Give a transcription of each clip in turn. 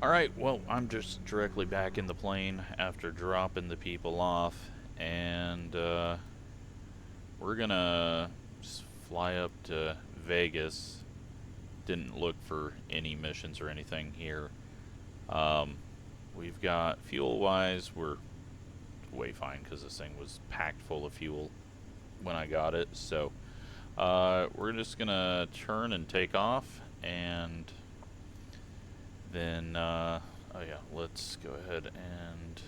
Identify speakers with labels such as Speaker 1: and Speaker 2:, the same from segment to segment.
Speaker 1: Alright, well, I'm just directly back in the plane after dropping the people off, and we're gonna just fly up to Vegas. Didn't look for any missions or anything here. We've got fuel-wise, we're way fine because this thing was packed full of fuel when I got it, so we're just gonna turn and take off, and then, oh yeah, let's go ahead and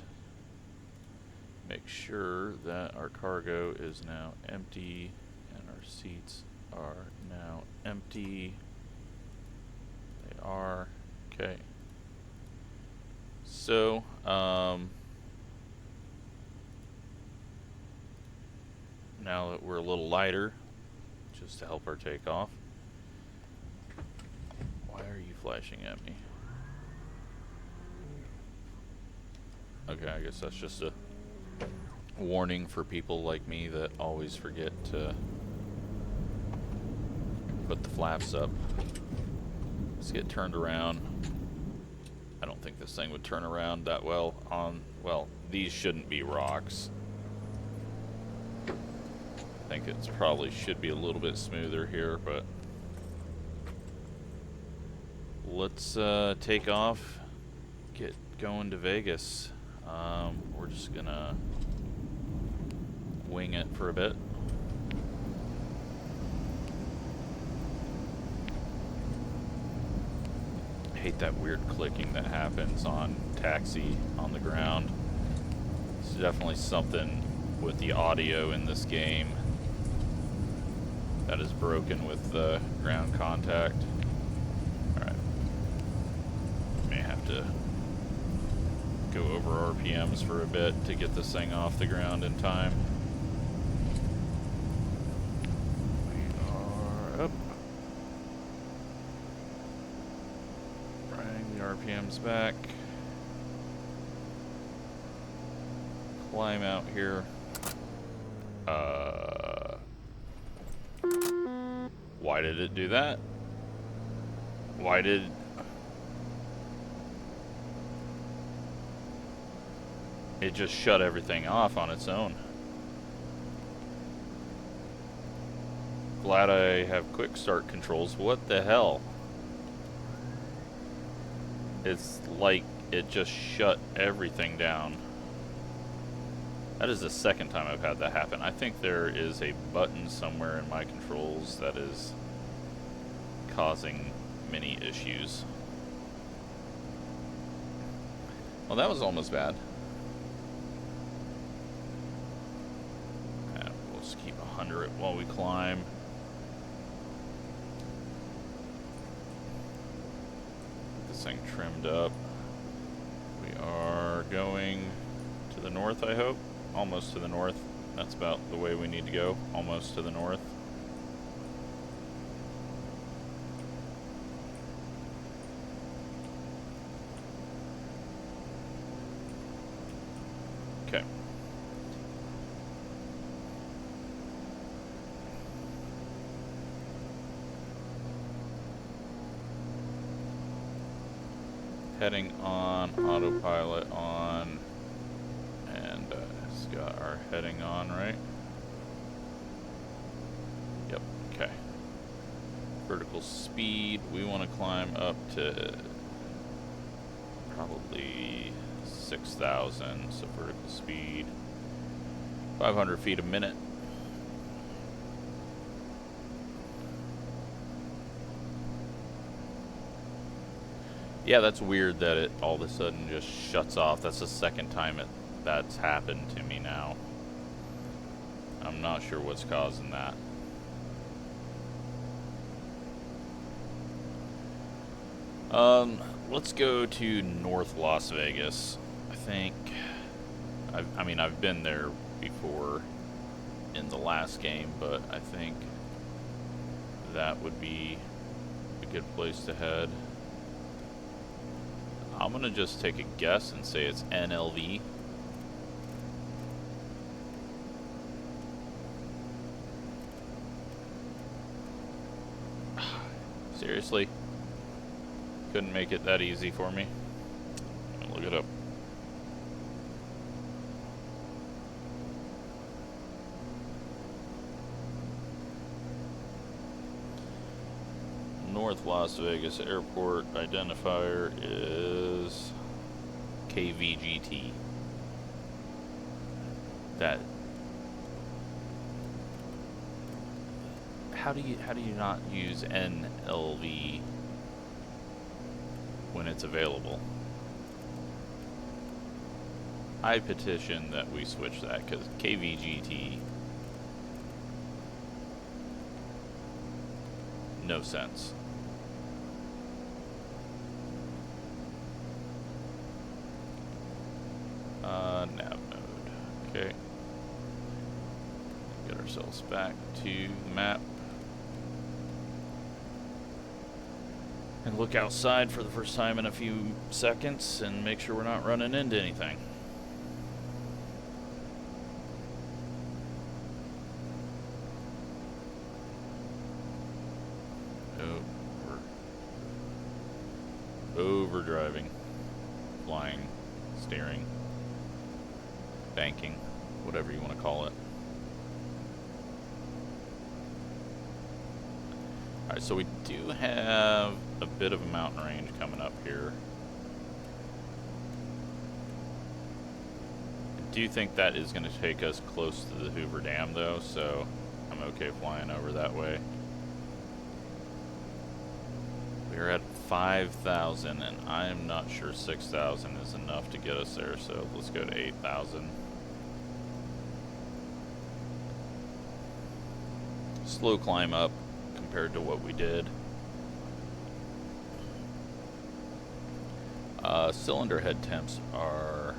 Speaker 1: make sure that our cargo is now empty and our seats are now empty. They are. Okay. So, now that we're a little lighter, just to help our takeoff. Why are you flashing at me? Okay, I guess that's just a warning for people like me that always forget to put the flaps up. Let's get turned around. I don't think this thing would turn around that well on, well, these shouldn't be rocks. I think it's probably should be a little bit smoother here, but let's take off, get going to Vegas. We're just gonna wing it for a bit. I hate that weird clicking that happens on taxi on the ground. It's definitely something with the audio in this game that is broken with the ground contact. Alright. May have to go over RPMs for a bit to get this thing off the ground in time. We are up. Bring the RPMs back. Climb out here. Why did it do that? Why did... It just shut everything off on its own. Glad I have quick start controls. What the hell? It's like it just shut everything down. That is the second time I've had that happen. I think there is a button somewhere in my controls that is causing many issues. Well, that was almost bad. We'll just keep 100 while we climb. Get this thing trimmed up. We are going to the north, I hope. Almost to the north. That's about the way we need to go. Almost to the north. Okay. Heading on, autopilot on, and it's got our heading on, right? Yep, okay. Vertical speed, we want to climb up to probably 6,000, so vertical speed, 500 feet a minute. Yeah, that's weird that it all of a sudden just shuts off. That's the second time that's happened to me now. I'm not sure what's causing that. Let's go to North Las Vegas. I think, I mean, I've been there before in the last game, but I think that would be a good place to head. I'm gonna just take a guess and say it's NLV. Seriously? Couldn't make it that easy for me. Let me look it up. North Las Vegas Airport identifier is KVGT. That. How do you not use NLV when it's available? I petition that we switch that, because KVGT, no sense. Nav mode. Okay. Get ourselves back to the map. And look outside for the first time in a few seconds and make sure we're not running into anything. Oh, we're overdriving, flying, steering, banking, whatever you want to call it. Alright, so we do have a bit of a mountain range coming up here. I do think that is going to take us close to the Hoover Dam, though, so I'm okay flying over that way. We're at 5,000, and I'm not sure 6,000 is enough to get us there, so let's go to 8,000. Slow climb up compared to what we did. Cylinder head temps are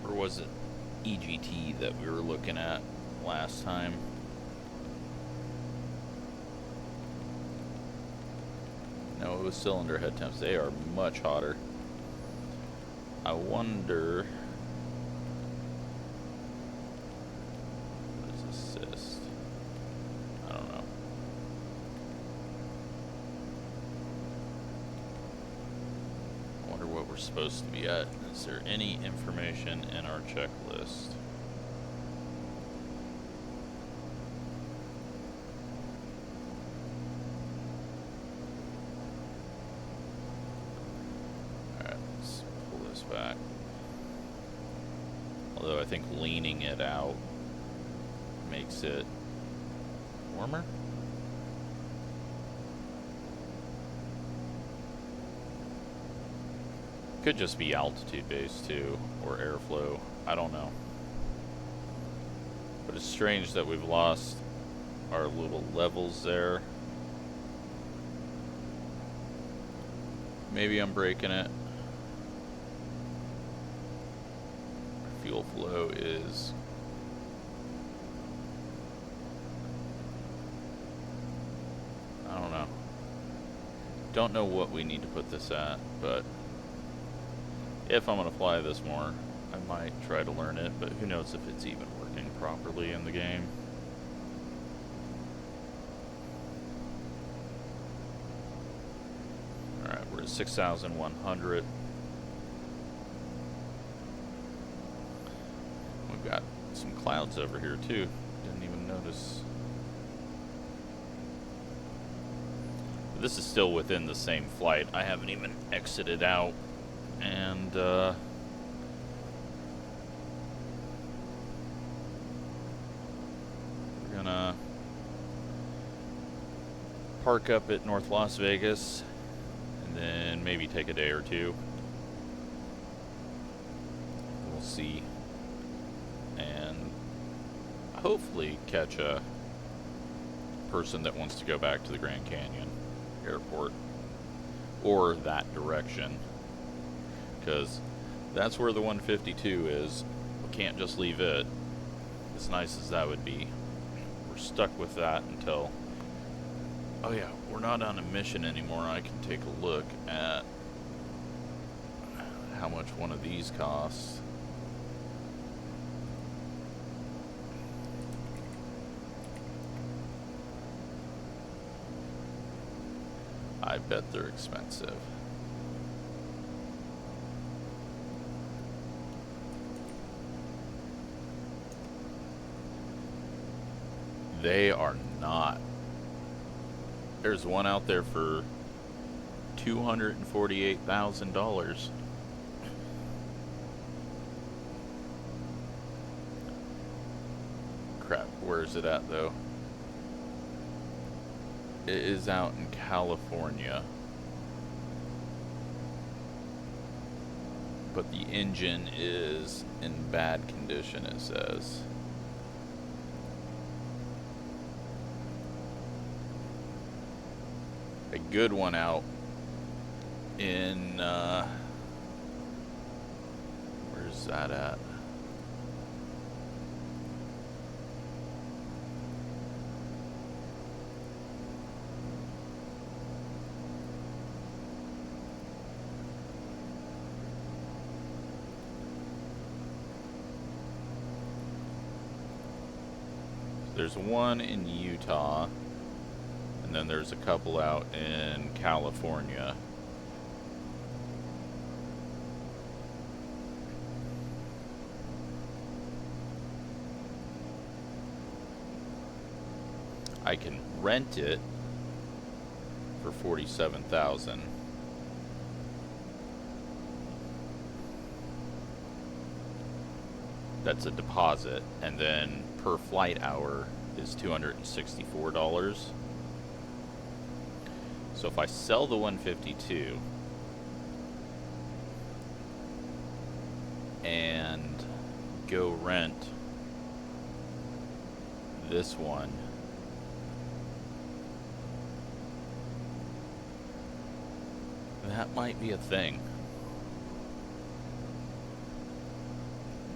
Speaker 1: or was it EGT that we were looking at last time? No, it was cylinder head temps. They are much hotter. I wonder. What is assist? I don't know. I wonder what we're supposed to be at. Is there any information in our checklist? Alright, let's pull this back. Although I think leaning it out makes it warmer. Could just be altitude based too, or airflow. I don't know. But it's strange that we've lost our little levels there. Maybe I'm breaking it. Fuel flow is I don't know. Don't know what we need to put this at, but if I'm going to fly this more, I might try to learn it, but who knows if it's even working properly in the game. Alright, we're at 6,100. We've got some clouds over here too. Didn't even notice. This is still within the same flight. I haven't even exited out. And we're gonna park up at North Las Vegas and then maybe take a day or two. We'll see. And hopefully catch a person that wants to go back to the Grand Canyon Airport or that direction. Because that's where the 152 is. We can't just leave it. As nice as that would be. We're stuck with that until... Oh yeah, we're not on a mission anymore. I can take a look at how much one of these costs. I bet they're expensive. They are not. There's one out there for $248,000. Crap, where is it at though? It is out in California. But the engine is in bad condition, it says. A good one out in, where's that at? There's one in Utah, and then there's a couple out in California. I can rent it for $47,000. That's a deposit, and then per flight hour is $264. So if I sell the 152 and go rent this one, that might be a thing.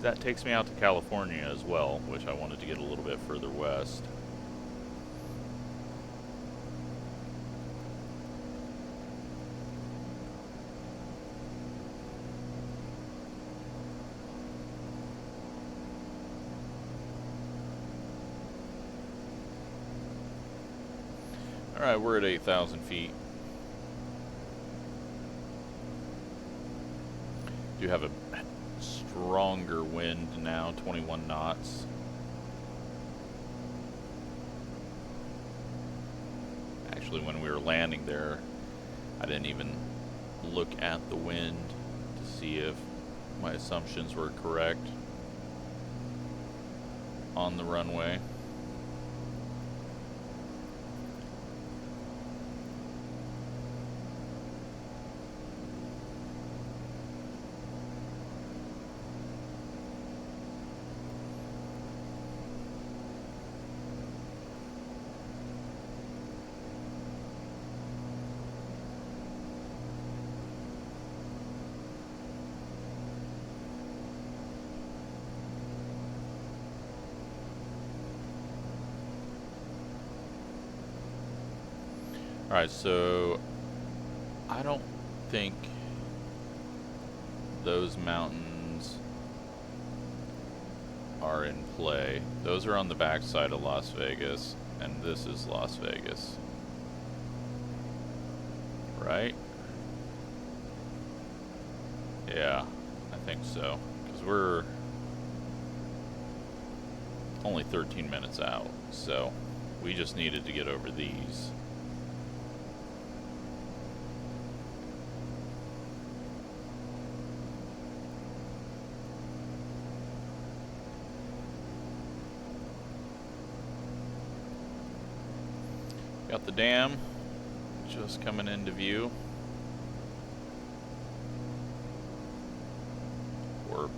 Speaker 1: That takes me out to California as well, which I wanted to get a little bit further west. Alright, we're at 8,000 feet. Do have a stronger wind now, 21 knots. Actually, when we were landing there, I didn't even look at the wind to see if my assumptions were correct on the runway. Alright, so I don't think those mountains are in play. Those are on the backside of Las Vegas, and this is Las Vegas. Right? Yeah, I think so. Because we're only 13 minutes out, so we just needed to get over these. Got the dam just coming into view. Or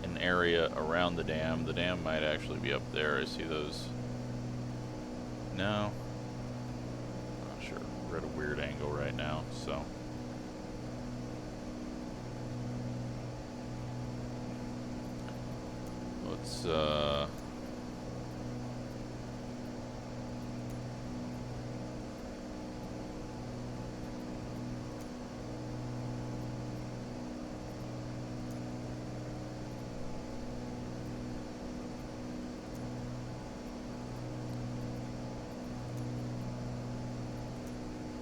Speaker 1: an area around the dam. The dam might actually be up there. I see those. No. Not sure. We're at a weird angle right now, so. Let's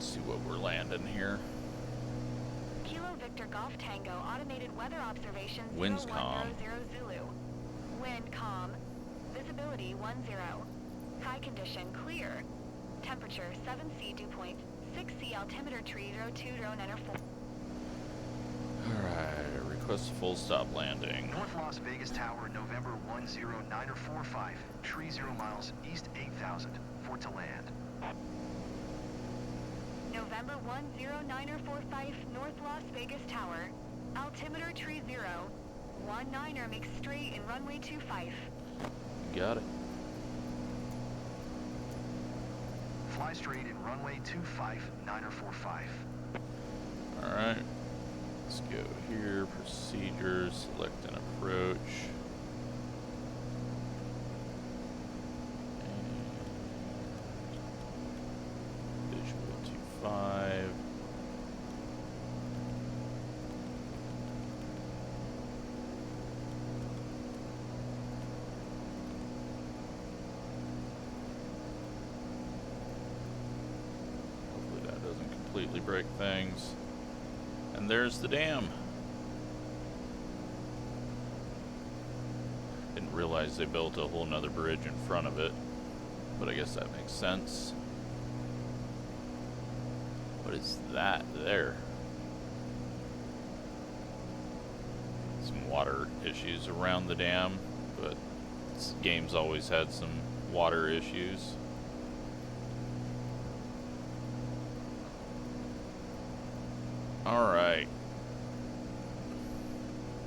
Speaker 1: see what we're landing here.
Speaker 2: Kilo Victor Golf Tango automated weather observation
Speaker 1: Wind's calm.
Speaker 2: 0100 Zulu. Wind calm. Visibility 10. Sky condition clear. Temperature 7C dew point. 6C altimeter tree 02 drone enter 4.
Speaker 1: Alright, request a full stop landing.
Speaker 3: North Las Vegas Tower, November 109045. Tree 0 miles, east 8000. For to land.
Speaker 2: November 109045 North Las Vegas Tower. Altimeter tree 0. 19er makes straight in runway 25.
Speaker 1: Got it.
Speaker 3: Fly straight in runway 25, 945.
Speaker 1: Alright. Let's go here. Procedures. Select an approach. And visual 25. Hopefully that doesn't completely break things. And there's the dam. Didn't realize they built a whole nother bridge in front of it, but I guess that makes sense. What is that there? Some water issues around the dam, but this game's always had some water issues. Alright.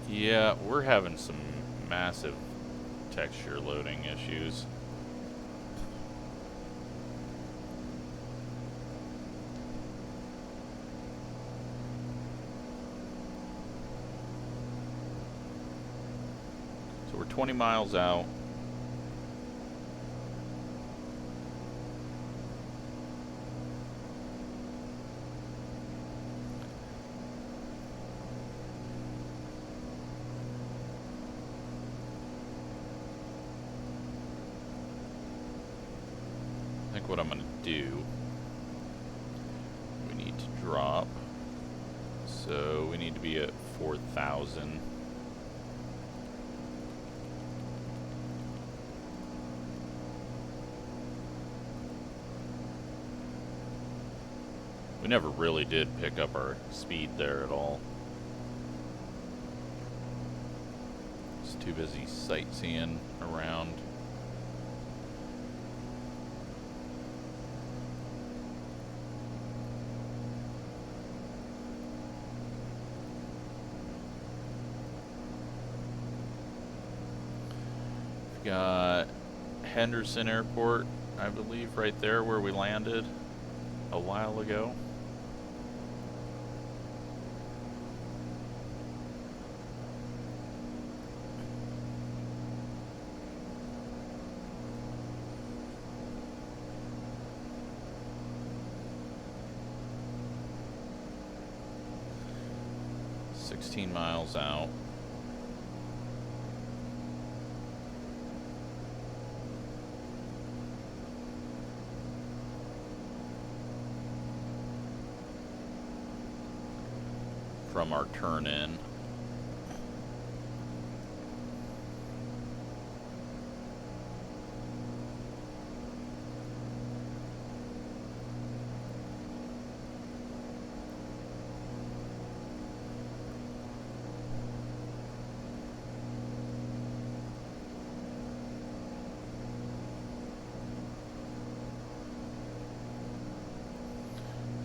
Speaker 1: Yeah, we're having some massive texture loading issues. So we're 20 miles out. I think what I'm going to do, we need to drop, so we need to be at 4,000. We never really did pick up our speed there at all. Just too busy sightseeing around. Got Henderson Airport, I believe, right there where we landed a while ago. $16 miles out. From our turn in.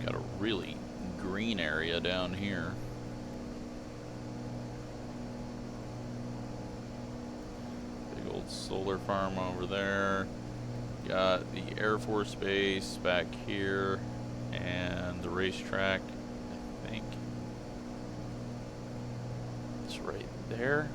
Speaker 1: Got a really green area down here. Solar farm over there. Got the Air Force Base back here and the racetrack, I think. It's right there.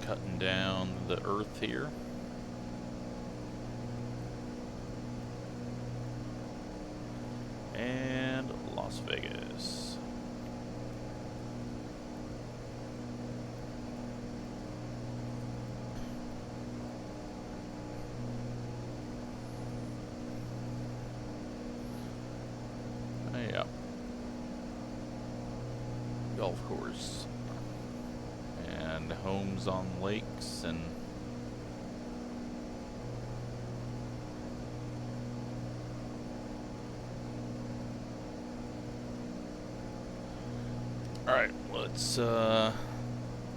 Speaker 1: Cutting down the earth here. And lost Las Vegas. Yeah. Golf course. And homes on lakes and alright, let's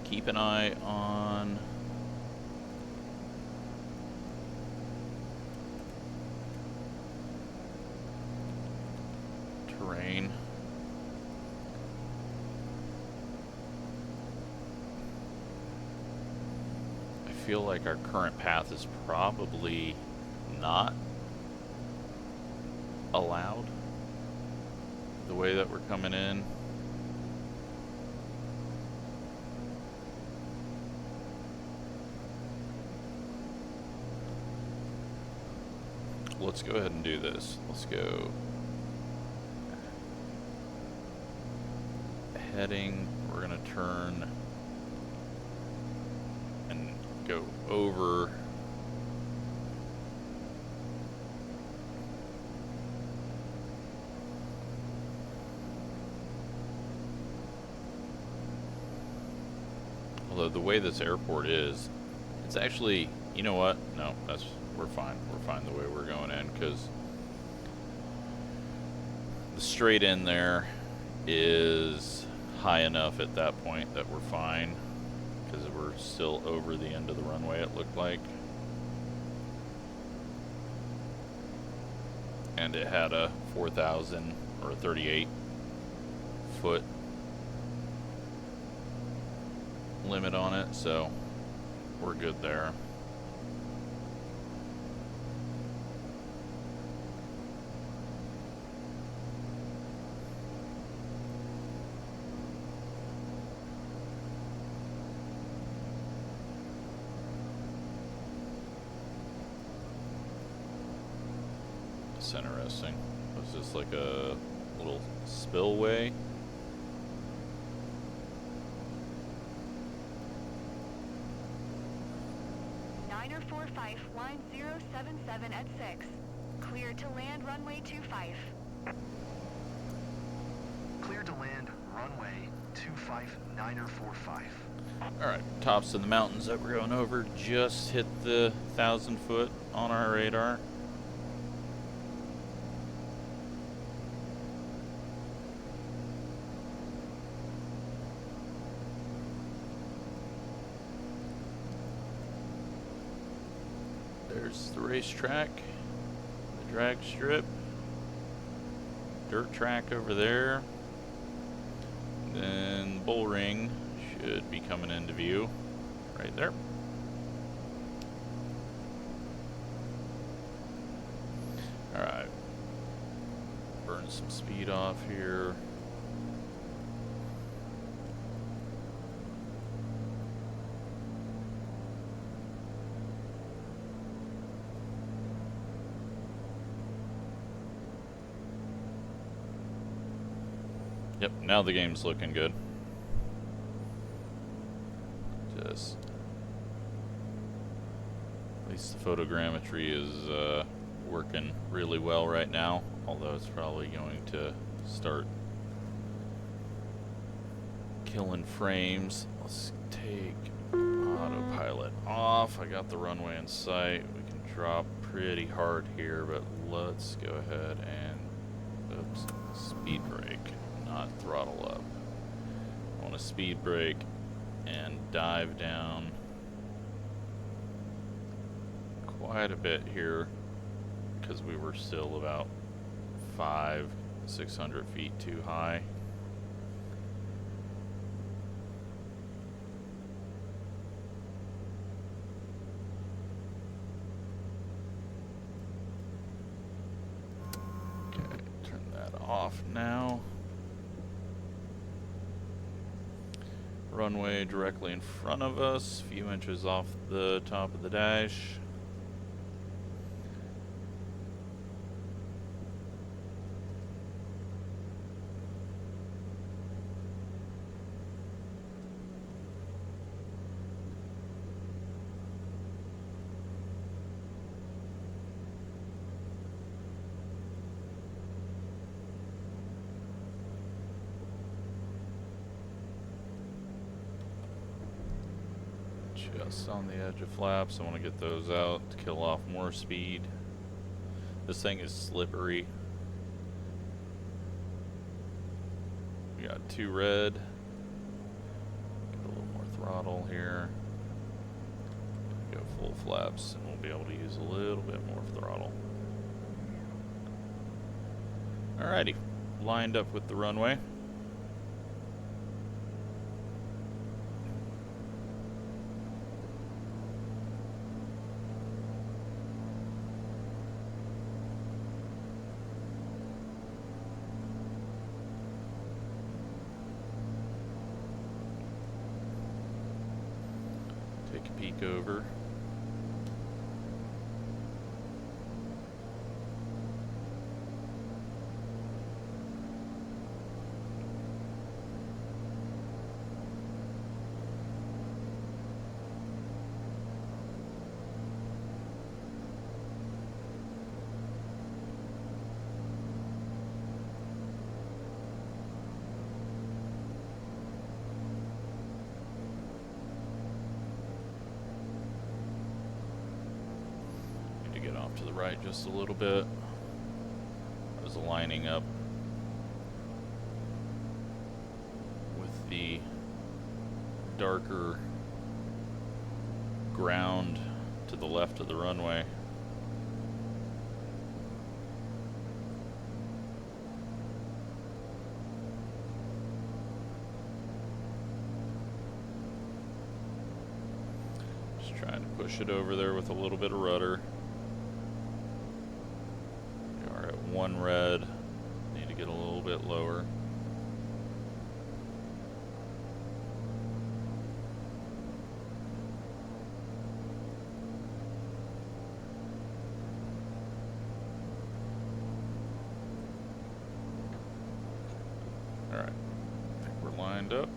Speaker 1: keep an eye on terrain. I feel like our current path is probably not allowed the way that we're coming in. Let's go ahead and do this. Let's go heading. We're gonna turn and go over although the way this airport is, it's actually, you know what? No, we're fine. We're fine the way we're going in, because the straight in there is high enough at that point that we're fine, because we're still over the end of the runway, it looked like. And it had a 4,000 or a 38 foot limit on it, so we're good there. That's interesting. Was this like a little spillway?
Speaker 2: Niner 45, line 077 at 6. Clear to land runway 25.
Speaker 3: Clear to land runway 25, Niner 45.
Speaker 1: Alright, tops of the mountains that we're going over just hit the 1,000 foot on our radar. There's the racetrack, the drag strip, dirt track over there, then the bull ring should be coming into view right there. Alright, burn some speed off here. Yep, now the game's looking good. Just at least the photogrammetry is working really well right now, although it's probably going to start killing frames. Let's take autopilot off. I got the runway in sight. We can drop pretty hard here, but let's go ahead and oops, speed brake. Not throttle up. I want to speed brake and dive down quite a bit here, because we were still about 500-600 feet too high. Okay, turn that off now. Runway directly in front of us, a few inches off the top of the dash. Just on the edge of flaps. I want to get those out to kill off more speed. This thing is slippery. We got 2 red. Get a little more throttle here. Go full flaps and we'll be able to use a little bit more throttle. Alrighty, lined up with the runway. Take a peek over. To the right just a little bit. I was lining up with the darker ground to the left of the runway. Just trying to push it over there with a little bit of rudder. 1 red, need to get a little bit lower. Alright, I think we're lined up.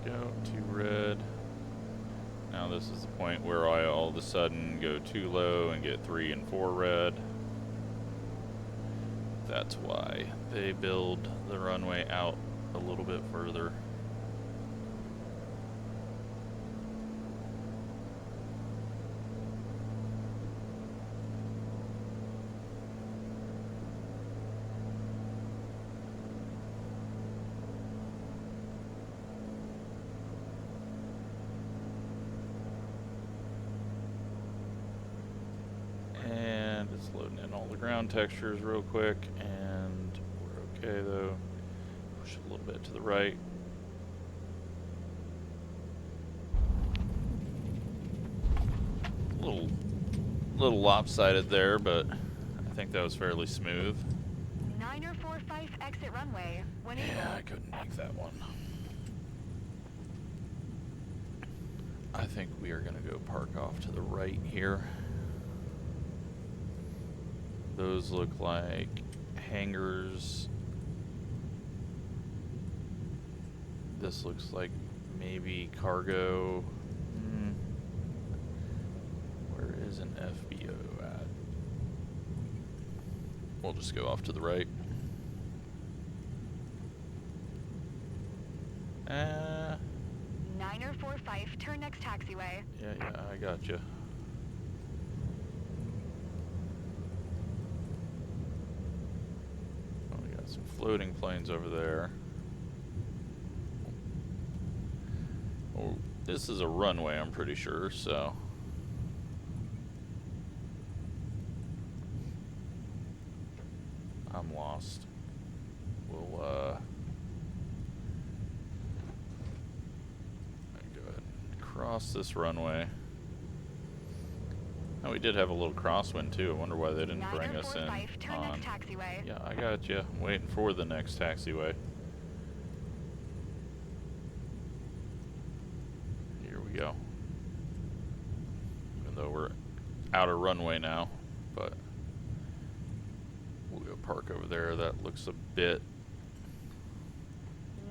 Speaker 1: Go 2 red. Now this is the point where I all of a sudden go too low and get 3 and 4 red. That's why they build the runway out a little bit further. Loading in all the ground textures real quick, and we're okay though. Push it a little bit to the right. Little lopsided there, but I think that was fairly smooth.
Speaker 2: 945 exit runway.
Speaker 1: Yeah, I couldn't make that one. I think we are gonna go park off to the right here. Those look like hangars. This looks like maybe cargo. Where is an FBO at? We'll just go off to the right.
Speaker 2: 9045, turn next taxiway.
Speaker 1: Yeah, I got you. Some floating planes over there. Oh, this is a runway, I'm pretty sure, so. I'm lost. We'll, go ahead and cross this runway. Oh, we did have a little crosswind too. I wonder why they didn't bring us in
Speaker 2: turn
Speaker 1: on.
Speaker 2: next taxiway.
Speaker 1: Yeah, I got you. I'm waiting for the next taxiway. Here we go. Even though we're out of runway now, but we'll go park over there. That looks a bit.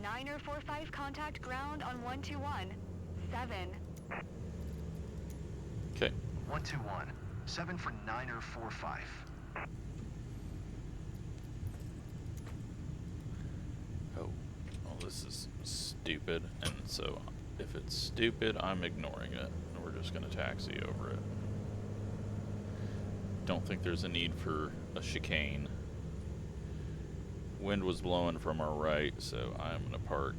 Speaker 2: 9045, contact ground on 121. 7.
Speaker 1: Okay.
Speaker 3: 121. 7 for 9045.
Speaker 1: this is stupid, and so if it's stupid, I'm ignoring it. And we're just going to taxi over it. Don't think there's a need for a chicane. Wind was blowing from our right, so I'm going to park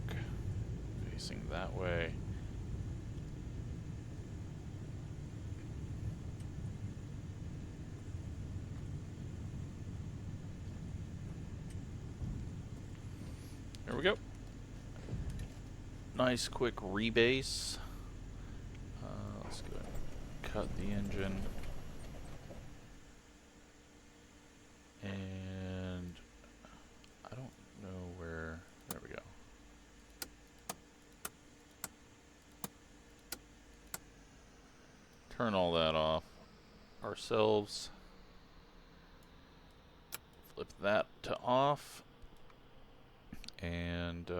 Speaker 1: facing that way. There we go. Nice quick rebase. Let's go ahead and cut the engine. And I don't know where. There we go. Turn all that off ourselves. Flip that to off. And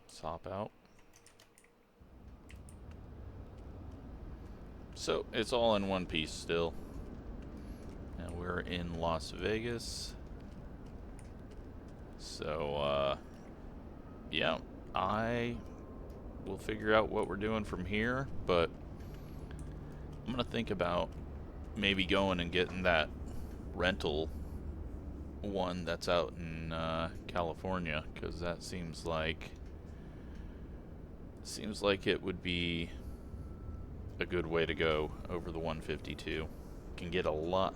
Speaker 1: sop out. So it's all in one piece still. Now we're in Las Vegas. So yeah, I will figure out what we're doing from here, but I'm gonna think about maybe going and getting that rental one that's out in California, because that seems like it would be a good way to go over the 152. Can get a lot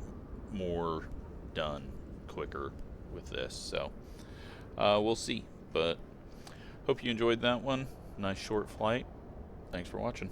Speaker 1: more done quicker with this, so we'll see. But hope you enjoyed that one. Nice short flight. Thanks for watching.